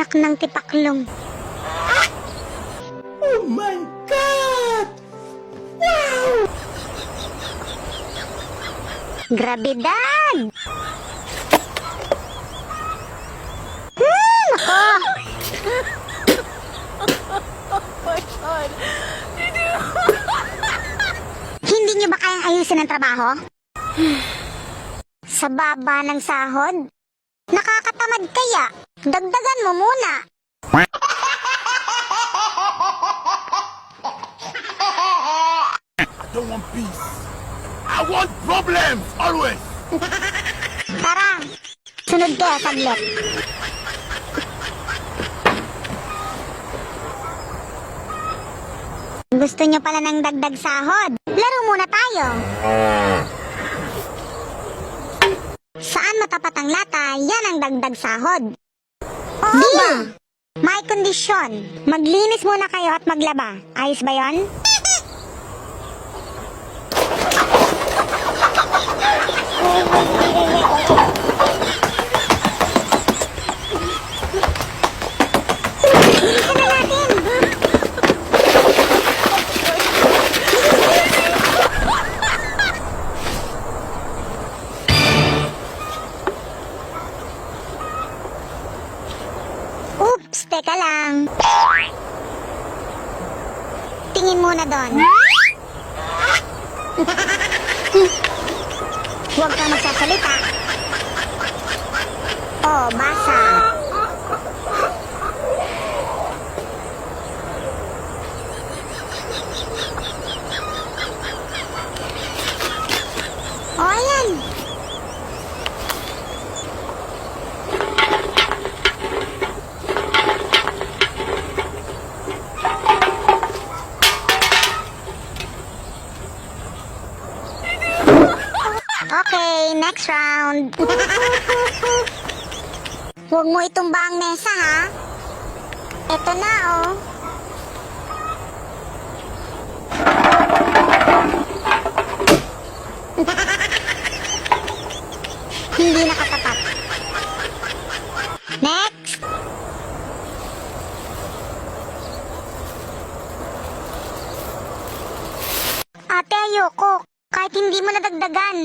Anak ng tipaklong. Oh my God! Wow! Grabidad! Hindi niyo ba kayang ayusin ang trabaho? Sa baba ng sahod? Nakakatamad kaya? Dagdagan mo muna. I don't want peace. I want problems always. Tara, sunod kayo saglit. Gusto niyo pala ng dagdag sahod? Laro muna tayo. Saan matapat ang lata, yan ang dagdag sahod. Deal! May kondisyon. Maglinis muna kayo at maglaba. Ayos ba yon? Bilisan na natin! Oops, teka lang. Tingin muna doon. Huwag kang magsasalita. Oh, basa. Oh, ayan. Okay, next round. Huwag mo itumba ang mesa, ha? Ito na, oh. Hindi nakatapat. Next! Ate, ayoko. Kahit hindi mo nadagdagan.